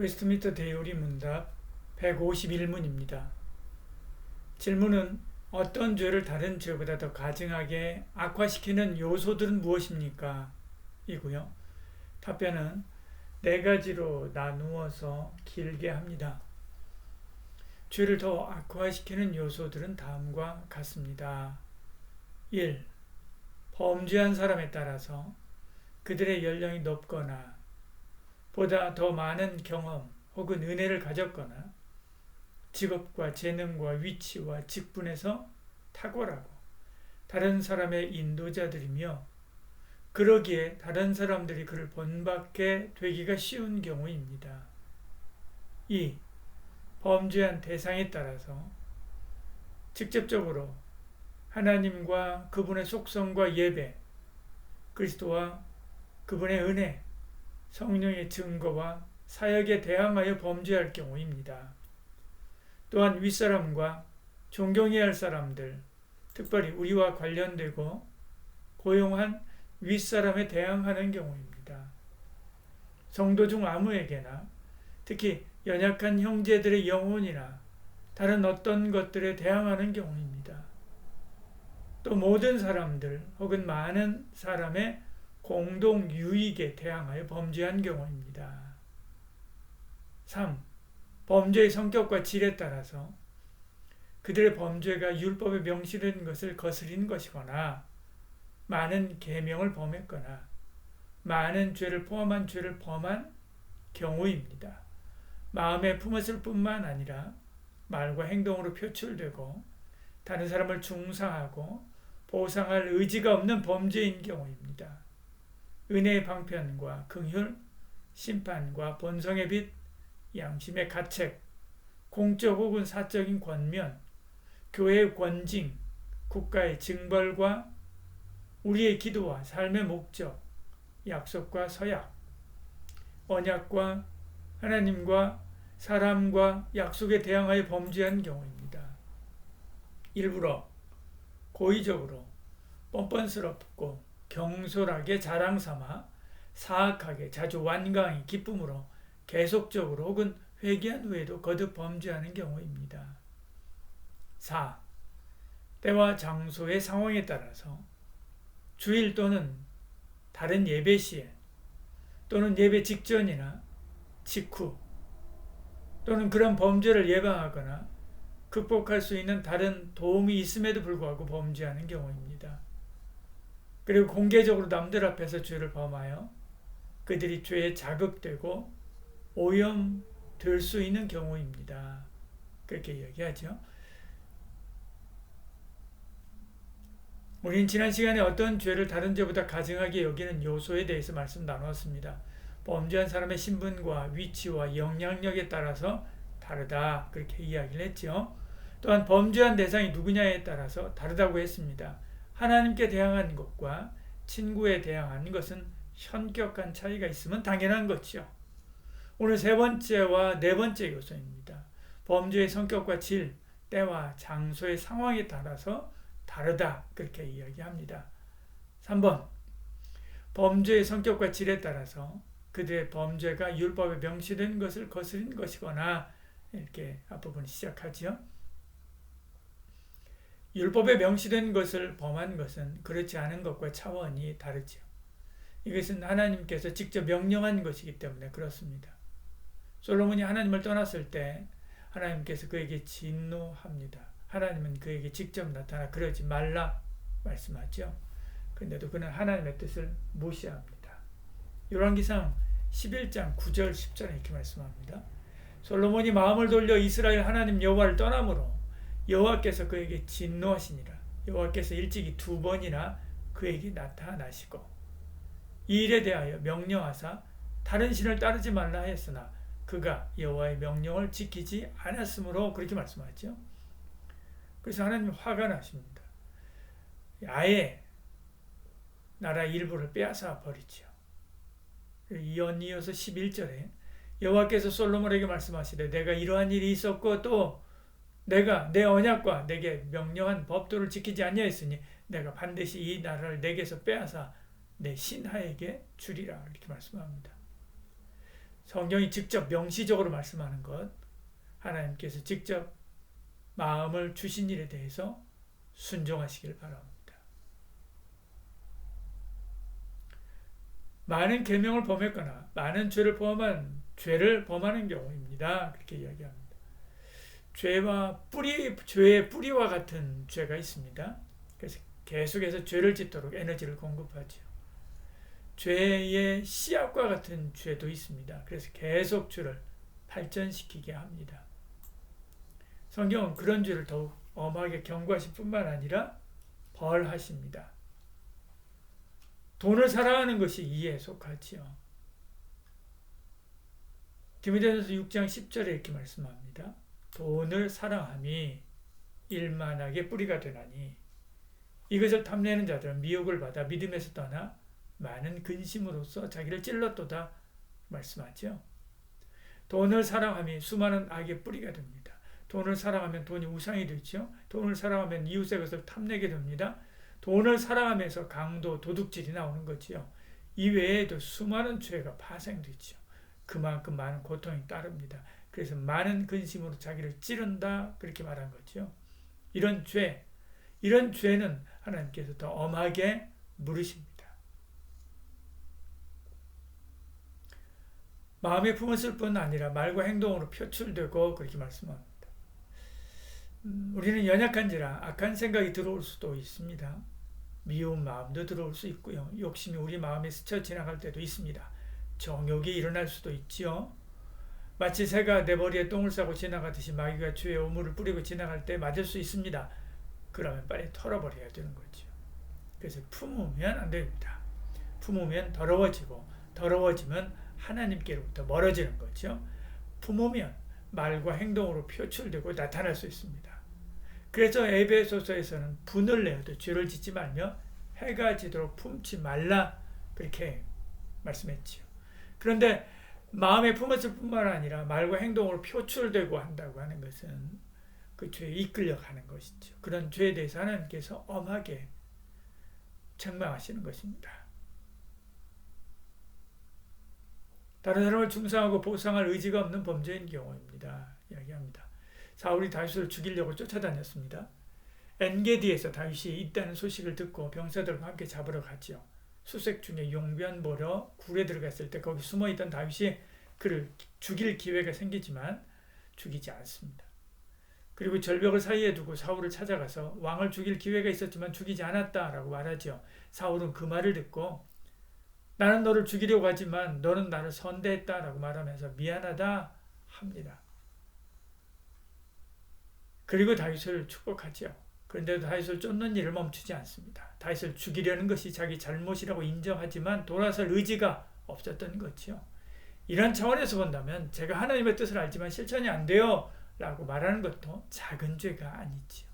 웨스트민스터 대요리 문답 151문입니다. 질문은 어떤 죄를 다른 죄보다 더 가증하게 악화시키는 요소들은 무엇입니까? 이고요. 답변은 네 가지로 나누어서 길게 합니다. 죄를 더 악화시키는 요소들은 다음과 같습니다. 1. 범죄한 사람에 따라서 그들의 연령이 높거나 보다 더 많은 경험 혹은 은혜를 가졌거나 직업과 재능과 위치와 직분에서 탁월하고 다른 사람의 인도자들이며 그러기에 다른 사람들이 그를 본받게 되기가 쉬운 경우입니다. 2. 범죄한 대상에 따라서 직접적으로 하나님과 그분의 속성과 예배, 그리스도와 그분의 은혜, 성령의 증거와 사역에 대항하여 범죄할 경우입니다. 또한 윗사람과 존경해야 할 사람들, 특별히 우리와 관련되고 고용한 윗사람에 대항하는 경우입니다. 성도 중 아무에게나 특히 연약한 형제들의 영혼이나 다른 어떤 것들에 대항하는 경우입니다. 또 모든 사람들 혹은 많은 사람의 공동 유익에 대항하여 범죄한 경우입니다. 3. 범죄의 성격과 질에 따라서 그들의 범죄가 율법에 명시된 것을 거스린 것이거나 많은 계명을 범했거나 많은 죄를 포함한 죄를 범한 경우입니다. 마음에 품었을 뿐만 아니라 말과 행동으로 표출되고 다른 사람을 중상하고 보상할 의지가 없는 범죄인 경우입니다. 은혜의 방편과 긍휼, 심판과 본성의 빛, 양심의 가책, 공적 혹은 사적인 권면, 교회의 권징, 국가의 징벌과 우리의 기도와 삶의 목적, 약속과 서약, 언약과 하나님과 사람과 약속에 대항하여 범죄한 경우입니다. 일부러 고의적으로 뻔뻔스럽고 경솔하게 자랑삼아 사악하게 자주 완강히 기쁨으로 계속적으로 혹은 회개한 후에도 거듭 범죄하는 경우입니다. 4. 때와 장소의 상황에 따라서 주일 또는 다른 예배 시에 또는 예배 직전이나 직후 또는 그런 범죄를 예방하거나 극복할 수 있는 다른 도움이 있음에도 불구하고 범죄하는 경우입니다. 그리고 공개적으로 남들 앞에서 죄를 범하여 그들이 죄에 자극되고 오염될 수 있는 경우입니다. 그렇게 이야기하죠. 우리는 지난 시간에 어떤 죄를 다른 죄보다 가증하게 여기는 요소에 대해서 말씀 나누었습니다. 범죄한 사람의 신분과 위치와 영향력에 따라서 다르다 그렇게 이야기를 했죠. 또한 범죄한 대상이 누구냐에 따라서 다르다고 했습니다. 하나님께 대항하는 것과 친구에 대항하는 것은 현격한 차이가 있으면 당연한 것이죠. 오늘 세 번째와 네 번째 요소입니다. 범죄의 성격과 질, 때와 장소의 상황에 따라서 다르다 그렇게 이야기합니다. 3번 범죄의 성격과 질에 따라서 그들의 범죄가 율법에 명시된 것을 거스린 것이거나 이렇게 앞부분이 시작하죠. 율법에 명시된 것을 범한 것은 그렇지 않은 것과 차원이 다르죠. 이것은 하나님께서 직접 명령한 것이기 때문에 그렇습니다. 솔로몬이 하나님을 떠났을 때 하나님께서 그에게 진노합니다. 하나님은 그에게 직접 나타나 그러지 말라 말씀하죠. 그런데도 그는 하나님의 뜻을 무시합니다. 열왕기상 11장 9절 10절에 이렇게 말씀합니다. 솔로몬이 마음을 돌려 이스라엘 하나님 여호와를 떠남으로 여호와께서 그에게 진노하시니라. 여호와께서 일찍이 2번이나 그에게 나타나시고 이 일에 대하여 명령하사 다른 신을 따르지 말라 했으나 그가 여호와의 명령을 지키지 않았으므로 그렇게 말씀하죠. 그래서 하나님 화가 나십니다. 아예 나라 일부를 빼앗아 버리죠. 이어서 11절에 여호와께서 솔로몬에게 말씀하시되 내가 이러한 일이 있었고 또 내가 내 언약과 내게 명령한 법도를 지키지 아니하였으니 내가 반드시 이 나라를 내게서 빼앗아 내 신하에게 주리라 이렇게 말씀합니다. 성경이 직접 명시적으로 말씀하는 것, 하나님께서 직접 마음을 주신 일에 대해서 순종하시길 바랍니다. 많은 계명을 범했거나 많은 죄를 범하는 경우입니다. 그렇게 이야기합니다. 죄의 뿌리와 같은 죄가 있습니다. 그래서 계속해서 죄를 짓도록 에너지를 공급하죠. 죄의 씨앗과 같은 죄도 있습니다. 그래서 계속 죄를 발전시키게 합니다. 성경은 그런 죄를 더욱 엄하게 경고하실 뿐만 아니라 벌하십니다. 돈을 사랑하는 것이 이에 속하지요. 디모데전서 6장 10절에 이렇게 말씀합니다. 돈을 사랑함이 일만하게 뿌리가 되나니 이것을 탐내는 자들은 미혹을 받아 믿음에서 떠나 많은 근심으로써 자기를 찔렀도다 말씀하죠. 돈을 사랑함이 수많은 악의 뿌리가 됩니다. 돈을 사랑하면 돈이 우상이 되죠. 돈을 사랑하면 이웃의 것을 탐내게 됩니다. 돈을 사랑하면서 강도, 도둑질이 나오는 거지요. 이외에도 수많은 죄가 파생되죠. 그만큼 많은 고통이 따릅니다. 그래서 많은 근심으로 자기를 찌른다 그렇게 말한 거죠. 이런 죄는 하나님께서 더 엄하게 물으십니다. 마음에 품었을 뿐 아니라 말과 행동으로 표출되고 그렇게 말씀합니다. 우리는 연약한지라 악한 생각이 들어올 수도 있습니다. 미운 마음도 들어올 수 있고요. 욕심이 우리 마음에 스쳐 지나갈 때도 있습니다. 정욕이 일어날 수도 있지요. 마치 새가 내 머리에 똥을 싸고 지나가듯이 마귀가 죄의 오물을 뿌리고 지나갈 때 맞을 수 있습니다. 그러면 빨리 털어버려야 되는 거죠. 그래서 품으면 안 됩니다. 품으면 더러워지고 더러워지면 하나님께로부터 멀어지는 거죠. 품으면 말과 행동으로 표출되고 나타날 수 있습니다. 그래서 에베소서에서는 분을 내어도 죄를 짓지 말며 해가 지도록 품지 말라 그렇게 말씀했지요. 그런데 마음에 품었을 뿐만 아니라 말과 행동으로 표출되고 한다고 하는 것은 그 죄에 이끌려가는 것이죠. 그런 죄에 대해서 하나님께서 엄하게 책망하시는 것입니다. 다른 사람을 중상하고 보상할 의지가 없는 범죄인 경우입니다. 이야기합니다. 사울이 다윗을 죽이려고 쫓아다녔습니다. 엔게디에서 다윗이 있다는 소식을 듣고 병사들과 함께 잡으러 갔죠. 수색 중에 용변 보러 굴에 들어갔을 때 거기 숨어있던 다윗이 그를 죽일 기회가 생기지만 죽이지 않습니다. 그리고 절벽을 사이에 두고 사울을 찾아가서 왕을 죽일 기회가 있었지만 죽이지 않았다라고 말하죠. 사울은 그 말을 듣고 나는 너를 죽이려고 하지만 너는 나를 선대했다라고 말하면서 미안하다 합니다. 그리고 다윗을 축복하죠. 그런데도 다윗을 쫓는 일을 멈추지 않습니다. 다윗을 죽이려는 것이 자기 잘못이라고 인정하지만 돌아설 의지가 없었던 거죠. 이런 차원에서 본다면 제가 하나님의 뜻을 알지만 실천이 안 돼요 라고 말하는 것도 작은 죄가 아니지요.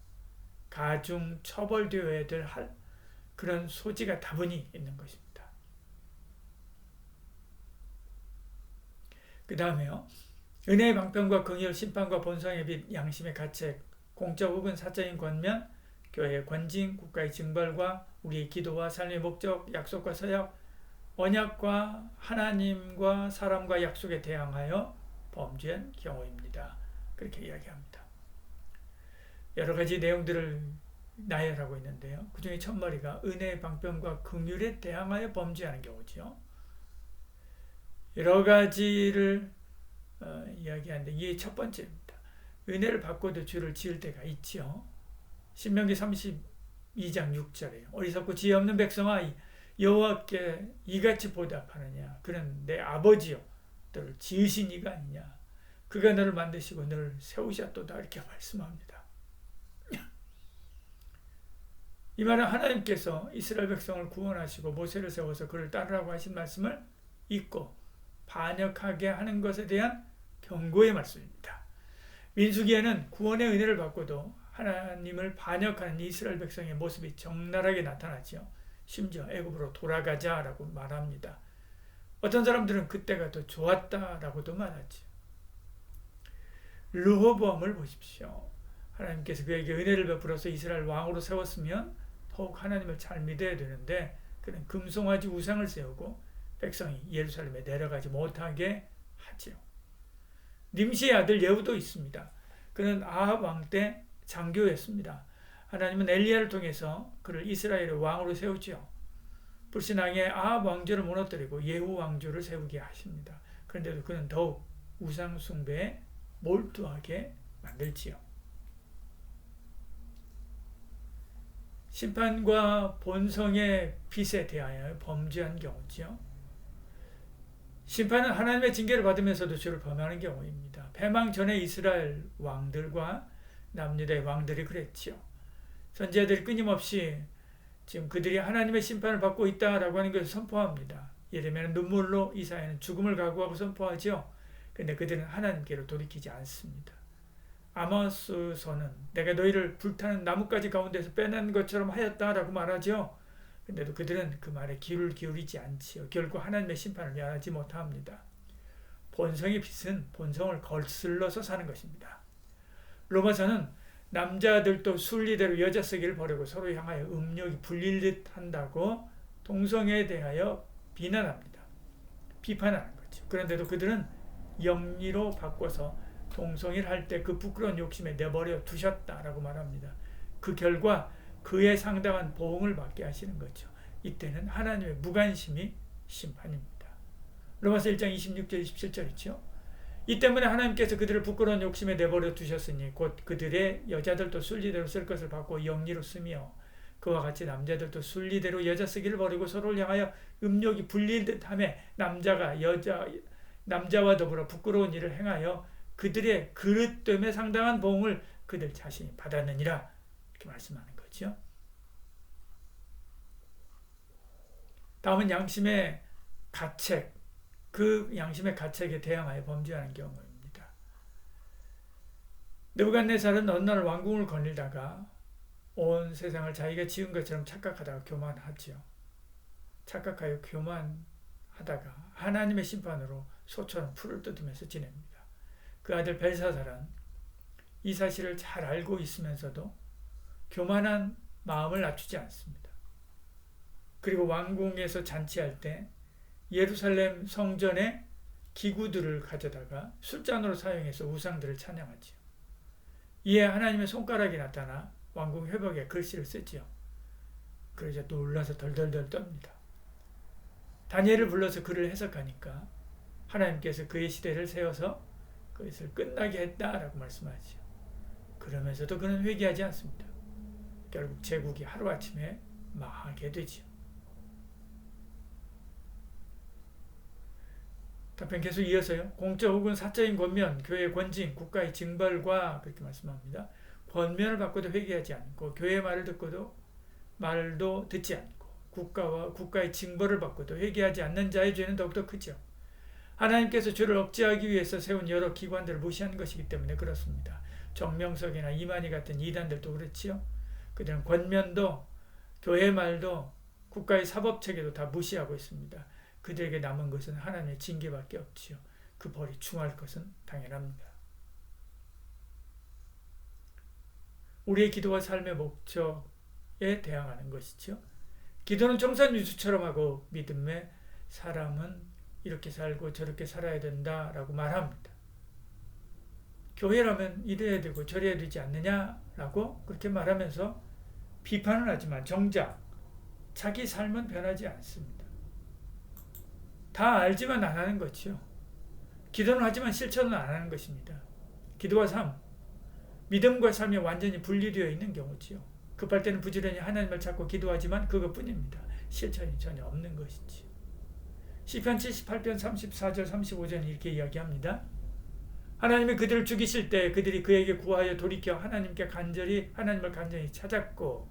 가중 처벌되어야 될 그런 소지가 다분히 있는 것입니다. 그 다음에요. 은혜의 방편과 긍휼, 심판과 본성의 빛, 양심의 가책, 공적 혹은 사적인 권면, 교회의 권징, 국가의 징벌과 우리의 기도와 삶의 목적, 약속과 서약, 언약과 하나님과 사람과 약속에 대항하여 범죄한 경우입니다. 그렇게 이야기합니다. 여러 가지 내용들을 나열하고 있는데요. 그 중에 첫머리가 은혜의 방편과 긍휼에 대항하여 범죄하는 경우죠. 여러 가지를 이야기하는데 이게 첫 번째입니다. 은혜를 받고도 죄를 지을 때가 있죠. 신명기 32장 6절에 어리석고 지혜 없는 백성아 여호와께 이같이 보답하느냐 그는 내 아버지요 너를 지으신 이가 아니냐 그가 너를 만드시고 너를 세우셨도다 이렇게 말씀합니다. 이 말은 하나님께서 이스라엘 백성을 구원하시고 모세를 세워서 그를 따르라고 하신 말씀을 잊고 반역하게 하는 것에 대한 경고의 말씀입니다. 민수기에는 구원의 은혜를 받고도 하나님을 반역하는 이스라엘 백성의 모습이 적나라하게 나타나죠. 심지어 애굽으로 돌아가자라고 말합니다. 어떤 사람들은 그때가 더 좋았다라고도 말하죠. 르호보암을 보십시오. 하나님께서 그에게 은혜를 베풀어서 이스라엘 왕으로 세웠으면 더욱 하나님을 잘 믿어야 되는데 그는 금송아지 우상을 세우고 백성이 예루살렘에 내려가지 못하게 하지요. 님시의 아들 예후도 있습니다. 그는 아합 왕 때 장교였습니다. 하나님은 엘리야를 통해서 그를 이스라엘의 왕으로 세우지요. 불신앙의 아합 왕조를 무너뜨리고 예후 왕조를 세우게 하십니다. 그런데도 그는 더욱 우상 숭배에 몰두하게 만들지요. 심판과 본성의 빛에 대하여 범죄한 경우지요. 심판은 하나님의 징계를 받으면서도 죄를 범하는 경우입니다. 패망 전에 이스라엘 왕들과 남유다의 왕들이 그랬지요. 선지자들이 끊임없이 지금 그들이 하나님의 심판을 받고 있다라고 하는 것을 선포합니다. 예레미야는 눈물로, 이사야는 죽음을 각오하고 선포하죠. 그런데 그들은 하나님께로 돌이키지 않습니다. 아모스서는 내가 너희를 불타는 나뭇가지 가운데서 빼낸 것처럼 하였다라고 말하죠. 그런데도 그들은 그 말에 귀를 기울이지 않지요. 결국 하나님의 심판을 면하지 못합니다. 본성의 빛은 본성을 거슬러서 사는 것입니다. 로마서는 남자들도 순리대로 여자 쓰기를 버리고 서로 향하여 음욕이 불릴 듯 한다고 동성애에 대하여 비난합니다. 비판하는 거죠. 그런데도 그들은 영리로 바꿔서 동성애를 할 때 그 부끄러운 욕심에 내버려 두셨다라고 말합니다. 그 결과 그에 상당한 보응을 받게 하시는 거죠. 이때는 하나님의 무관심이 심판입니다. 로마서 1장 26절 27절 있죠. 이 때문에 하나님께서 그들을 부끄러운 욕심에 내버려 두셨으니 곧 그들의 여자들도 순리대로 쓸 것을 받고 영리로 쓰며 그와 같이 남자들도 순리대로 여자 쓰기를 버리고 서로를 향하여 음욕이 불릴 듯하며 남자와 더불어 부끄러운 일을 행하여 그들의 그릇됨에 상당한 보응을 그들 자신이 받았느니라 이렇게 말씀하는 거죠. 다음은 양심의 가책, 그 양심의 가책에 대항하여 범죄하는 경우입니다. 느부갓네살은 어느 날 왕궁을 거닐다가 온 세상을 자기가 지은 것처럼 착각하다가 교만하지요. 착각하여 교만하다가 하나님의 심판으로 소처럼 풀을 뜯으면서 지냅니다. 그 아들 벨사살은 이 사실을 잘 알고 있으면서도 교만한 마음을 낮추지 않습니다. 그리고 왕궁에서 잔치할 때 예루살렘 성전에 기구들을 가져다가 술잔으로 사용해서 우상들을 찬양하지요. 이에 하나님의 손가락이 나타나 왕궁 회복에 글씨를 쓰지요. 그러자 놀라서 덜덜덜 떱니다. 다니엘을 불러서 글을 해석하니까 하나님께서 그의 시대를 세워서 그것을 끝나게 했다라고 말씀하지요. 그러면서도 그는 회개하지 않습니다. 결국 제국이 하루아침에 망하게 되지요. 답변 계속 이어서요. 공적 혹은 사적인 권면, 교회의 권징, 국가의 징벌과 그렇게 말씀합니다. 권면을 받고도 회개하지 않고 교회의 말을 듣고도 말도 듣지 않고 국가의 징벌을 받고도 회개하지 않는 자의 죄는 더욱더 크죠. 하나님께서 죄를 억제하기 위해서 세운 여러 기관들을 무시한 것이기 때문에 그렇습니다. 정명석이나 이만희 같은 이단들도 그렇지요. 그들은 권면도 교회 말도 국가의 사법체계도 다 무시하고 있습니다. 그들에게 남은 것은 하나님의 징계밖에 없지요. 그 벌이 중할 것은 당연합니다. 우리의 기도와 삶의 목적에 대항하는 것이죠. 기도는 정산유수처럼 하고 믿음의 사람은 이렇게 살고 저렇게 살아야 된다라고 말합니다. 교회라면 이래야 되고 저래야 되지 않느냐라고 그렇게 말하면서 비판을 하지만 정작 자기 삶은 변하지 않습니다. 다 알지만 안 하는 거죠. 기도는 하지만 실천은 안 하는 것입니다. 기도와 삶, 믿음과 삶이 완전히 분리되어 있는 경우지요. 급할 때는 부지런히 하나님을 찾고 기도하지만 그것뿐입니다. 실천이 전혀 없는 것이지. 시편 78편 34절 35절은 이렇게 이야기합니다. 하나님이 그들을 죽이실 때 그들이 그에게 구하여 돌이켜 하나님을 간절히 찾았고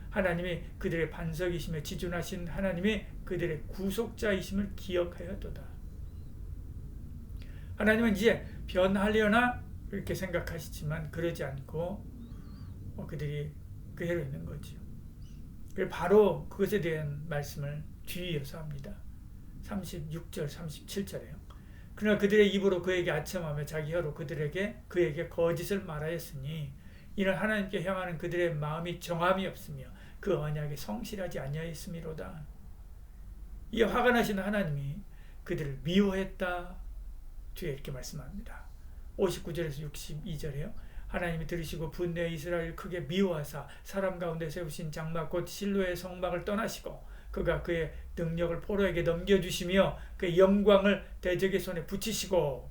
하나님이 그들의 반석이시며 지존하신 하나님이 그들의 구속자이심을 기억하였도다. 하나님은 이제 변하려나 이렇게 생각하시지만 그러지 않고 그들이 그대로 있는 거죠. 바로 그것에 대한 말씀을 뒤이어서 합니다. 36절 37절에요. 그러나 그들의 입으로 그에게 아첨하며 자기 혀로 그에게 거짓을 말하였으니 이는 하나님께 향하는 그들의 마음이 정함이 없으며 그 언약에 성실하지 아니하였음이로다. 이 화가 나신 하나님이 그들을 미워했다 주에 이렇게 말씀합니다. 59절에서 62절에요. 하나님이 들으시고 분노의 이스라엘 크게 미워하사 사람 가운데 세우신 장막 곧 실로의 성막을 떠나시고 그가 그의 능력을 포로에게 넘겨주시며 그의 영광을 대적의 손에 붙이시고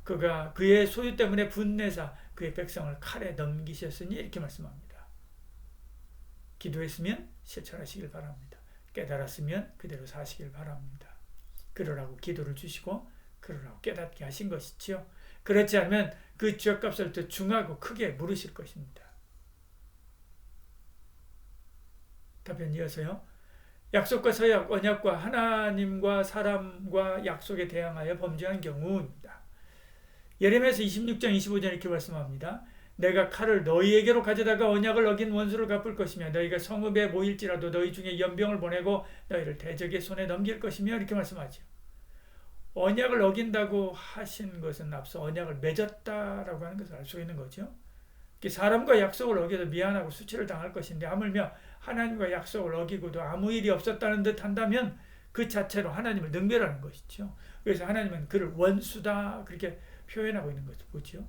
그가 그의 소유 때문에 분내사 그의 백성을 칼에 넘기셨으니 이렇게 말씀합니다. 기도했으면 실천하시길 바랍니다. 깨달았으면 그대로 사시길 바랍니다. 그러라고 기도를 주시고 그러라고 깨닫게 하신 것이지요. 그렇지 않으면 그 죄값을 더 중하고 크게 물으실 것입니다. 답변 이어서요. 약속과 서약, 언약과 하나님과 사람과 약속에 대항하여 범죄한 경우입니다. 예레미야서 26장 25절 이렇게 말씀합니다. 내가 칼을 너희에게로 가져다가 언약을 어긴 원수를 갚을 것이며 너희가 성읍에 모일지라도 너희 중에 연병을 보내고 너희를 대적의 손에 넘길 것이며 이렇게 말씀하죠. 언약을 어긴다고 하신 것은 앞서 언약을 맺었다라고 하는 것을 알 수 있는 거죠. 사람과 약속을 어겨도 미안하고 수치를 당할 것인데 하물며 하나님과 약속을 어기고도 아무 일이 없었다는 듯 한다면 그 자체로 하나님을 능멸하는 것이죠. 그래서 하나님은 그를 원수다 그렇게 표현하고 있는 것을 보죠.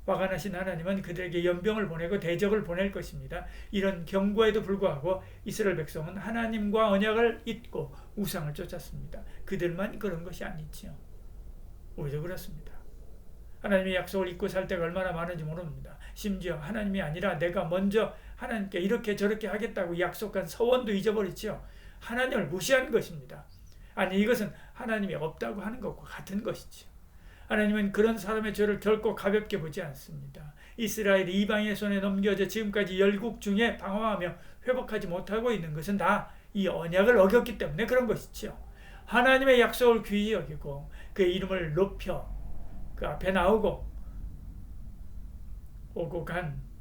화가 나신 하나님은 그들에게 연병을 보내고 대적을 보낼 것입니다. 이런 경고에도 불구하고 이스라엘 백성은 하나님과 언약을 잊고 우상을 쫓았습니다. 그들만 그런 것이 아니지요. 오히려 그렇습니다. 하나님의 약속을 잊고 살 때가 얼마나 많은지 모릅니다. 심지어 하나님이 아니라 내가 먼저 하나님께 이렇게 저렇게 하겠다고 약속한 서원도 잊어버리죠. 하나님을 무시한 것입니다. 아니 이것은 하나님이 없다고 하는 것과 같은 것이죠. 하나님은 그런 사람의 죄를 결코 가볍게 보지 않습니다. 이스라엘이 이방인의 손에 넘겨져 지금까지 열국 중에 방황하며 회복하지 못하고 있는 것은 다 이 언약을 어겼기 때문에 그런 것이죠. 하나님의 약속을 귀히 여기고 그의 이름을 높여 그 앞에 나오고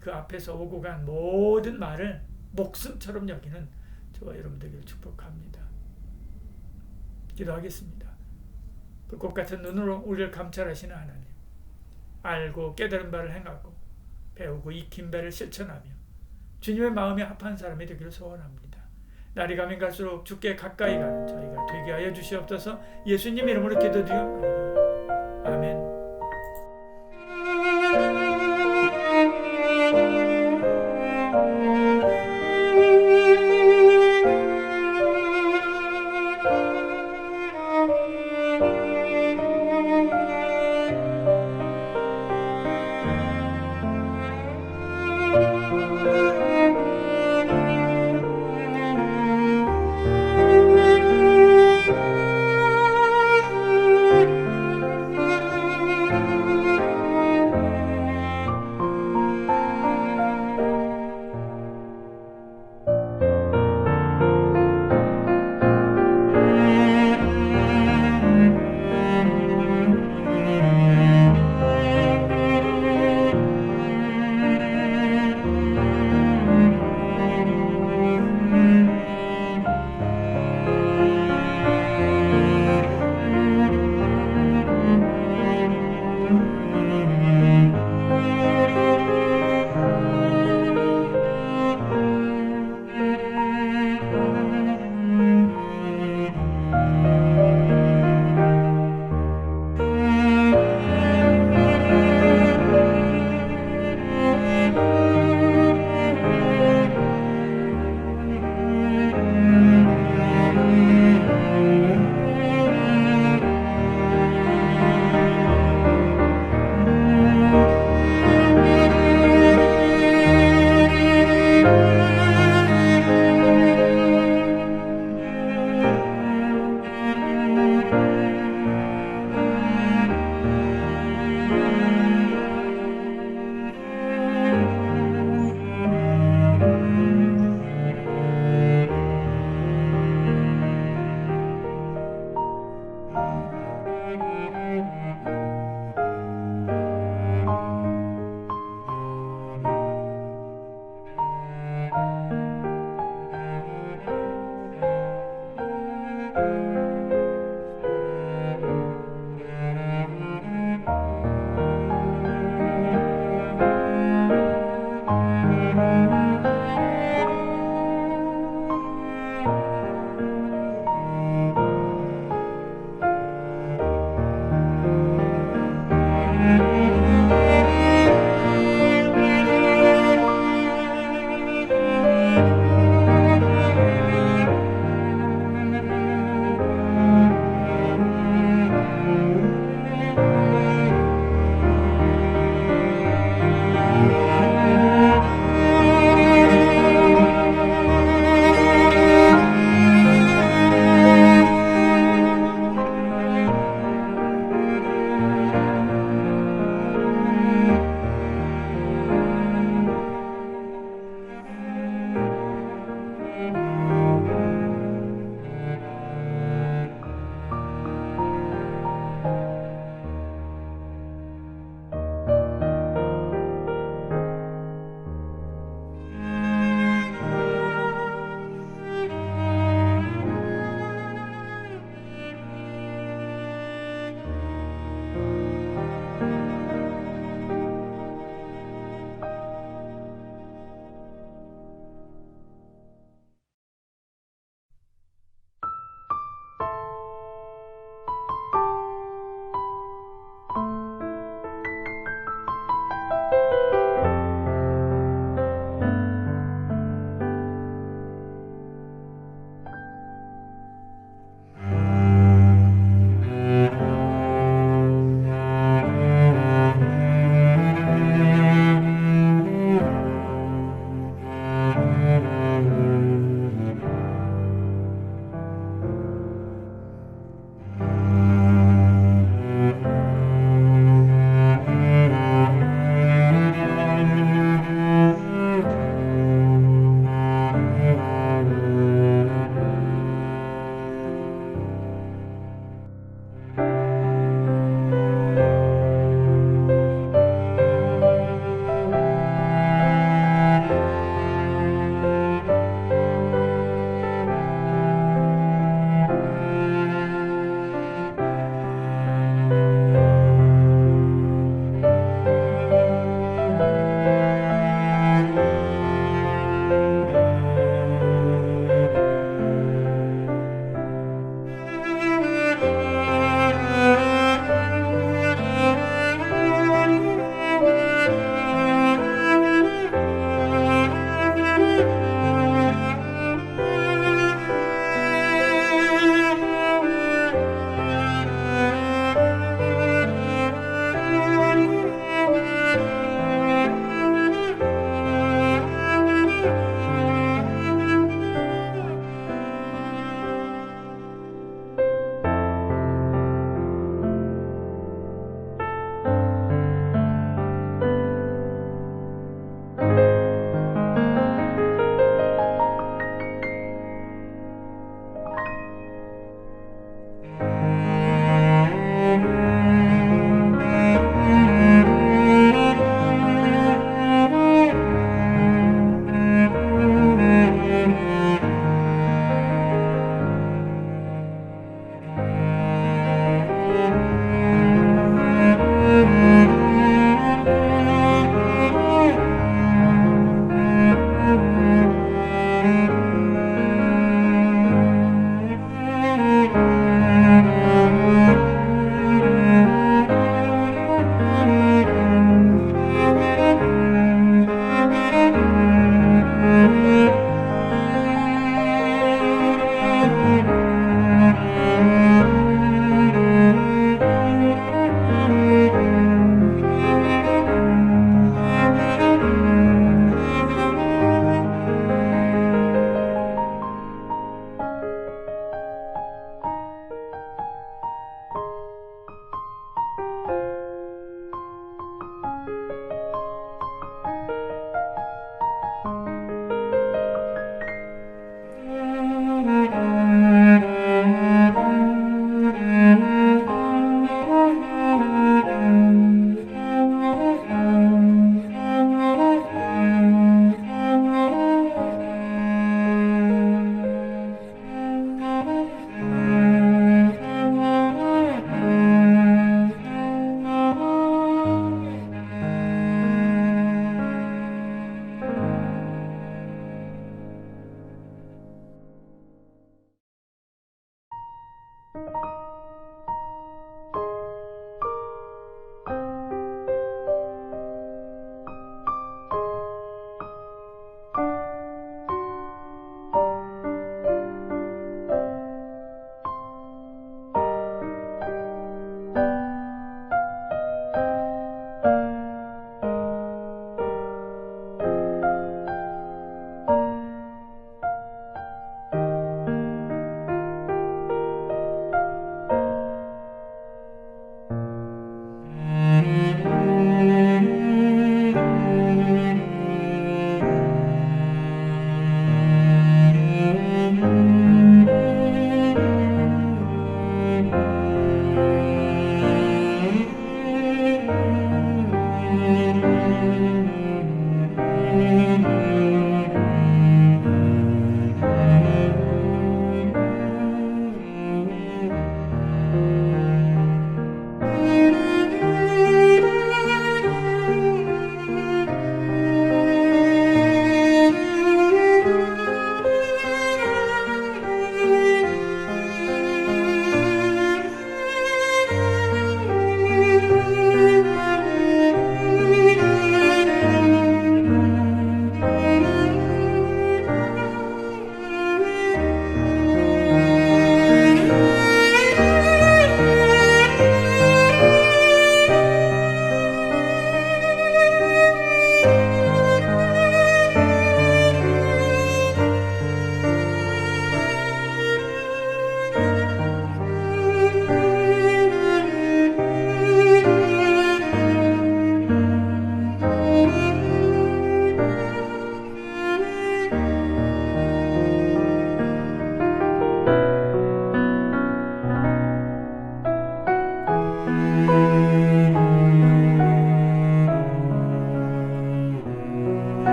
그 앞에서 오고 간 모든 말을 목숨처럼 여기는 저와 여러분 되기를 축복합니다. 기도하겠습니다. 불꽃 같은 눈으로 우리를 감찰하시는 하나님, 알고 깨달은 바를 행하고 배우고 익힌 바를 실천하며 주님의 마음에 합한 사람이 되기를 소원합니다. 날이 가면 갈수록 주께 가까이 가는 저희가 되게 하여 주시옵소서. 예수님 이름으로 기도드리옵나이다. 아멘. Thank you.